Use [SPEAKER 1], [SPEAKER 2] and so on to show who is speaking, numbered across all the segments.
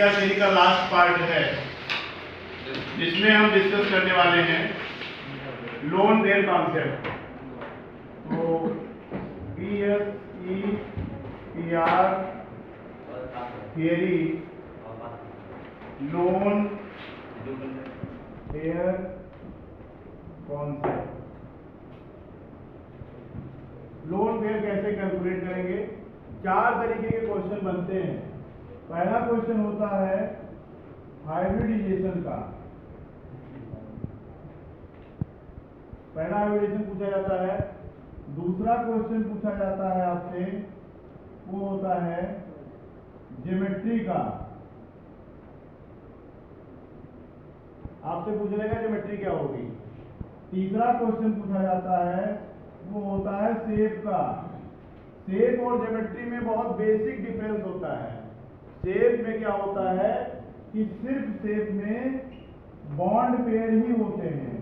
[SPEAKER 1] क्रिया थ्योरी का last part है, जिसमें हम डिस्कस करने वाले हैं लोन पेयर कॉन्सेप्ट। तो PSEPR theory lone pair concept. Lone pair कैसे कैलकुलेट करेंगे? 4 तरीके के क्वेश्चन बनते हैं। पहला क्वेश्चन होता है हाइब्रिडाइजेशन का। पहला हाइब्रिडाइजेशन पूछा जाता है। दूसरा क्वेश्चन पूछा जाता है आपसे, वो होता है ज्योमेट्री का। आपसे पूछ लेगा ज्योमेट्री क्या होगी। तीसरा क्वेश्चन पूछा जाता है, वो होता है शेप का। शेप और ज्योमेट्री में बहुत बेसिक डिफरेंस होता है। शेप में क्या होता है कि सिर्फ शेप में बॉन्ड पेयर ही होते हैं।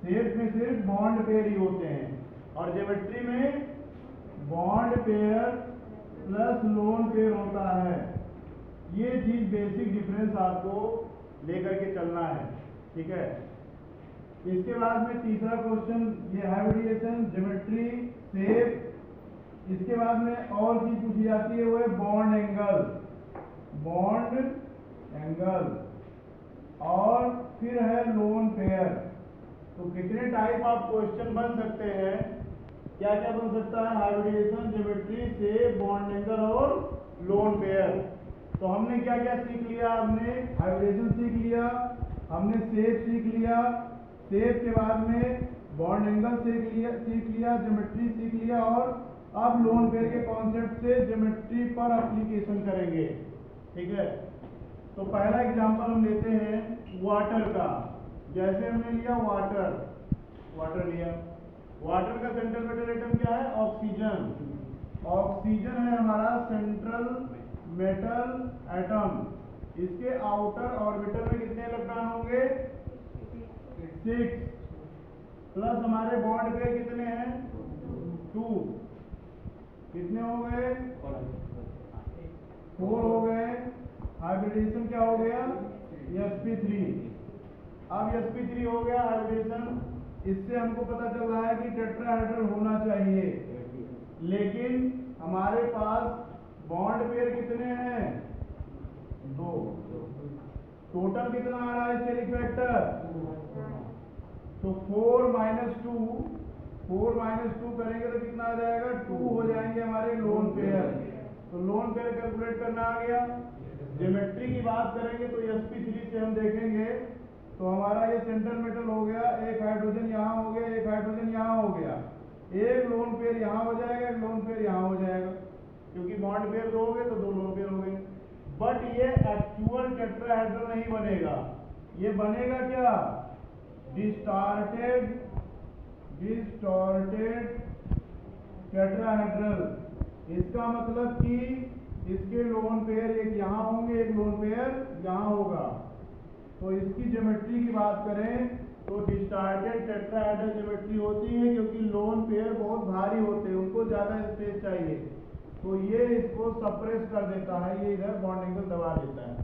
[SPEAKER 1] शेप में सिर्फ बॉन्ड पेयर ही होते हैं, और ज्योमेट्री में bond pair plus lone pair होता है। ये चीज बेसिक डिफरेंस आपको लेकर के चलना है, ठीक है। इसके बाद में तीसरा क्वेश्चन ये हाइब्रिडाइजेशन, ज्योमेट्री, शेप। इसके बाद में और चीज पूछी जाती है, वो है बॉन्ड एंगल। बॉन्ड एंगल और फिर है लोन पेयर। तो कितने टाइप ऑफ क्वेश्चन बन सकते हैं? क्या क्या बन सकता है? Hybridization, geometry, shape, bond angle और लोन पेयर। तो हमने क्या क्या सीख लिया? हमने हाइब्रिडाइजेशन सीख लिया, हमने शेप सीख लिया, शेप के बाद में बॉन्ड एंगल सीख लिया, ज्योमेट्री सीख लिया, और अब लोन पेयर के कॉन्सेप्ट से ज्योमेट्री पर एप्लीकेशन करेंगे, ठीक है। तो पहला एग्जांपल हम लेते हैं वाटर का। जैसे हमने लिया वाटर लिया। वाटर का सेंट्रल मेटल एटम क्या है? ऑक्सीजन। ऑक्सीजन है हमारा सेंट्रल मेटल एटम। इसके आउटर ऑर्बिटल में कितने इलेक्ट्रॉन होंगे? 6 प्लस हमारे बॉन्ड पेयर कितने हैं? 2। कितने हो गए? 4 हो गए। हाइब्रिडेशन क्या हो गया? sp3। अब sp3 हो गया हाइब्रिडेशन। इससे हमको पता चल रहा है कि टेट्राहेड्रल होना चाहिए, लेकिन हमारे पास बॉन्ड पेयर कितने हैं? 2। टोटल कितना आ रहा है स्टेरिक फैक्टर? तो 4 - 2 करेंगे तो कितना आ जाएगा? 2 हो जाएंगे हमारे लोन पेयर। तो लोन पेयर कैलकुलेट करना आ गया। ज्योमेट्री की बात करेंगे तो sp3 से हम देखेंगे तो हमारा ये सेंट्रल मेटल हो गया, एक हाइड्रोजन यहाँ हो गया, एक हाइड्रोजन यहाँ हो गया, एक लोन पेयर यहाँ हो जाएगा, एक लोन पेयर यहाँ हो जाएगा, क्योंकि बॉन्ड पेयर 2 हो गए तो 2 लोन पेयर हो गए। बट ये एक्चुअल टेट्राहेड्रल नहीं बनेगा। ये बनेगा क्या? Distorted tetrahedral. इसका मतलब कि इसके लोन पेयर एक यहाँ होंगे, एक लोन पेयर यहाँ होगा। तो इसकी ज्योमेट्री की बात करें तो डिस्टॉर्टेड टेट्राहेड्रल ज्योमेट्री होती है, क्योंकि लोन पेयर बहुत भारी होते हैं, उनको ज्यादा स्पेस चाहिए। तो ये इसको सप्रेस कर देता है, ये इधर बॉन्ड एंगल दबा देता है।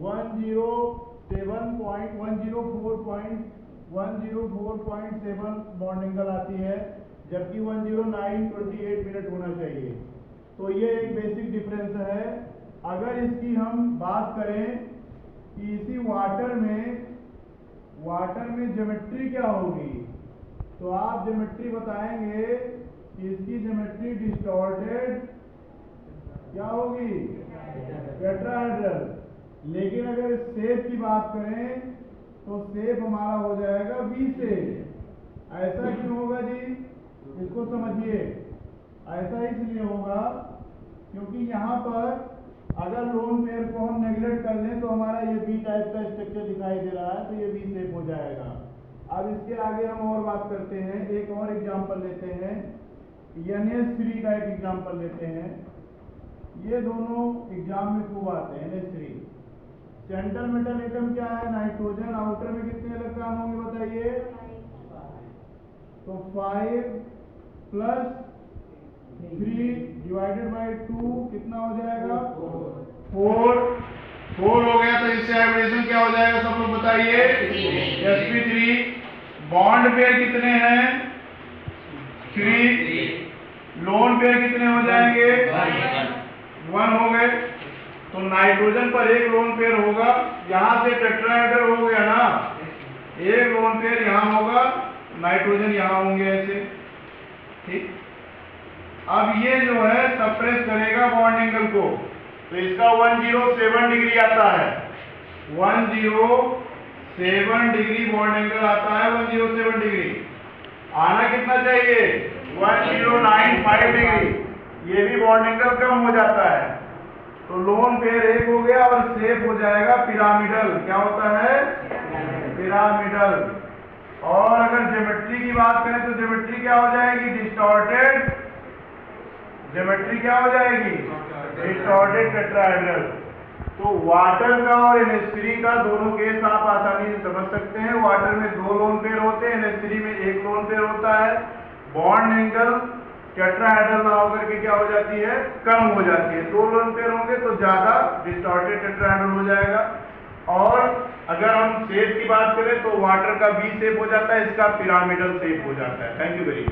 [SPEAKER 1] 104.7 बॉन्ड एंगल आती है, जबकि 109.28 मिनट होना चाहिए। तो ये एक बेसिक डिफरेंस है। अगर इसकी हम बात करें कि इसी वाटर में ज्योमेट्री क्या होगी, तो आप ज्योमेट्री बताएंगे कि इसकी ज्योमेट्री डिस्टॉर्टेड क्या होगी? टेट्राहेड्रल। लेकिन अगर शेप की बात करें तो शेप हमारा हो जाएगा वी शेप। ऐसा क्यों होगा जी? इसको समझिए। ऐसा इसलिए होगा क्योंकि यहाँ पर अगर लोन पेयर को हम नेगलेक्ट कर लें तो हमारा ये वी टाइप का स्ट्रक्चर दिखाई दे रहा है, तो ये वी शेप हो जाएगा। अब इसके आगे हम और बात करते हैं, एक और एग्जांपल लेते हैं, NH3 का एक एग्जांपल लेते हैं। ये दोनों एग्जाम में खूब आते हैं। NH3 सेंट्रल मेटल एटम क्या है? नाइट्रोजन। आउटर में कितने इलेक्ट्रॉन होंगे बताइए? तो 5 प्लस 3 डिवाइडेड बाई 2 कितना हो जाएगा? 4। 4 हो गया, तो इससे हाइब्रिडेशन क्या हो जाएगा सब लोग बताइए? sp3। बॉन्ड पेयर कितने हैं? 3। लोन पेयर कितने हो जाएंगे? 1 हो गए। तो नाइट्रोजन पर एक लोन पेयर होगा, यहां से टेट्राहेड्रल हो गया ना, एक लोन पेयर यहां होगा, नाइट्रोजन यहां होंगे ऐसे, ठीक। अब ये जो है सप्रेस करेगा बॉन्ड एंगल को, तो इसका 107 डिग्री आता है, 107 डिग्री बॉन्ड एंगल आता है, 107 डिग्री। आना कितना चाहिए? 1095 डिग्री। ये भी बॉन्ड एंगल कम हो जाता है, तो लोन पेयर एक हो गया और शेप हो जाएगा पिरामिडल। क्या होता है? पिरामिडल। और अगर ज्योमेट्री की बात करें तो ज्योमेट्री क्या हो जाएगी? डिस्टॉर्टेड। ज्योमेट्री क्या हो जाएगी? Distorted tetrahedral. तो वाटर का और NH3 का दोनों केस आप आसानी से समझ सकते हैं। वाटर में 2 लोन पेयर होते हैं, NH3 में 1 लोन पेयर होता है। बॉन्ड एंगल टेट्राहेड्रल ना होकर के क्या हो जाती है? कम हो जाती है। 2 लोन पेयर होंगे तो ज्यादा डिस्टॉर्टेड टेट्राहेड्रल हो जाएगा। और अगर हम शेप की बात करें तो वाटर का V शेप हो जाता है, इसका पिरामिडल शेप हो जाता है। Thank you very much.